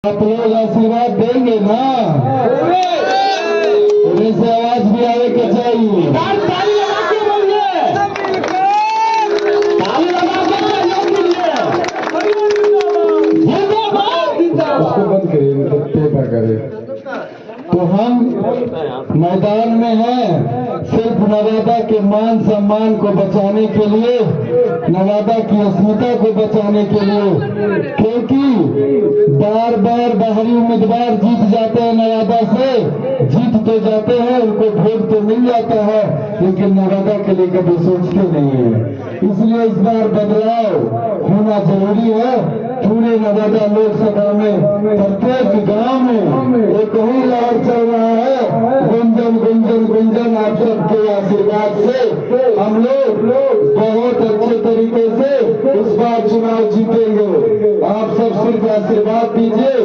आप लोग आशीर्वाद देंगे ना? थोड़े से आवाज भी आवे के चाहिए। उसको बंद करिए, मतलब टेपा करिए। तो हम मैदान में हैं सिर्फ नवादा के मान सम्मान को बचाने के लिए, नवादा की अस्मिता को बचाने के लिए, क्योंकि बार बार बाहरी उम्मीदवार जीत जाते हैं नवादा से, जीत तो जाते हैं, उनको वोट तो मिल जाता है, लेकिन नवादा के लिए कभी सोचते नहीं है। इसलिए इस बार बदलाव होना जरूरी है। पूरे नवादा लोकसभा में प्रत्येक गांव में एक ही लहर चल रहा है, गुंजन गुंजन गुंजन। आप सबके आशीर्वाद से हम लोग बहुत अच्छे तरीके से इस बार चुनाव जीतेंगे। आप सब सिर्फ आशीर्वाद दीजिए।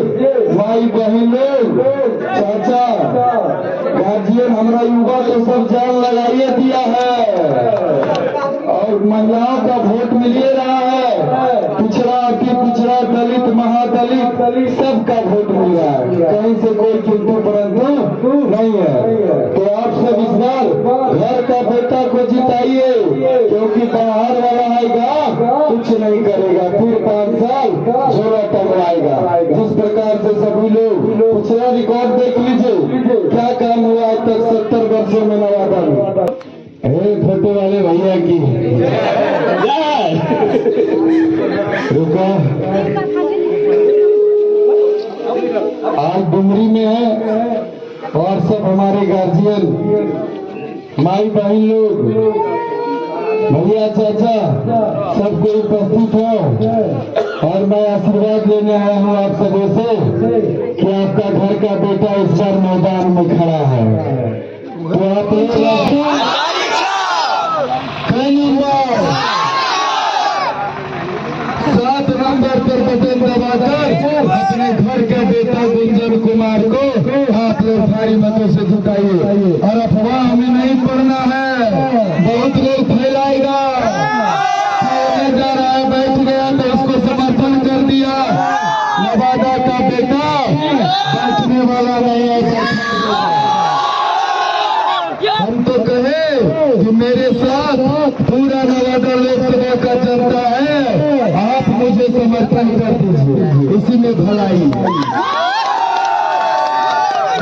भाई बहन लोग, चाचा, गार्जियन, हमारा युवा तो सब जान लगाइए दिया है और महिलाओं का वोट मिल रहा है। पिछड़ा अति पिछड़ा, दलित, महादलित, सबका वोट मिल रहा है। कहीं से कोई किंतु परंतु नहीं है। तो आप सब इस बार घर का बेटा को जिताइए, क्योंकि बाहर वाला आएगा कुछ नहीं करेगा, फिर 5 साल झोला टंगवाएगा। जिस प्रकार से सभी लोग पिछड़ा रिकॉर्ड देख लीजिए, क्या काम हुआ आज तक 70 वर्षों में नवादा में। फोटो वाले भैया की रुको, आज डुमरी में है और सब हमारे गार्जियन, माई बहन लोग, भैया, चाचा, सब कोई उपस्थित हो और मैं आशीर्वाद लेने आया हूँ आप सबों से कि आपका घर का बेटा इस बार मैदान में खड़ा है। तो आप लोग 7 नंबर पर बटन दबाकर अपने घर के बेटा गुंजन कुमार को आप लोग भारी मतों से जिताइए। और अफवाह हमें नहीं पड़ना है, बहुत लोग फैलाएगा, जा रहा है, बैठ गया तो उसको समर्थन कर दिया। नवादा का बेटा बैठने वाला नहीं है। हम तो कहे कि मेरे साथ पूरा नवादा लोकसभा का जनता है, आप मुझे समर्थन कर दीजिए, इसी में भलाई।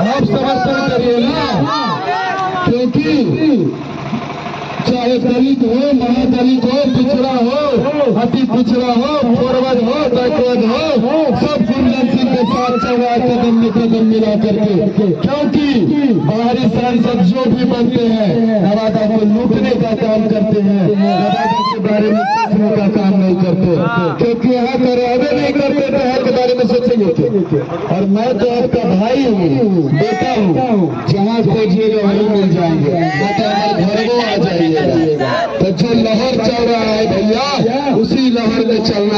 आप समर्थन करिए ना, क्योंकि चाहे दलित हो, महादलित हो, पिछड़ा हो, अति पिछड़ा हो, फॉरवर्ड हो, बैकवर्ड हो, सब गुंजन सिंह के साथ चल रहा है कदम में कदम मिला करके। क्योंकि बाहरी सांसद जो भी बनते हैं नवादा को लूटने का काम करते हैं, नवादा के बारे में सोचने का काम नहीं करते, क्योंकि यहाँ का रहने नहीं करते तो यहाँ के बारे में सोचेंगे। और मैं तो आपका भाई हूँ, बेटा हूँ, जहाँ खोजिएगा वहीं मिल जाएंगे, बेटा हमारे घर को आ जाइए। तो जो लहर चल रहा है भैया, उसी लहर में चलना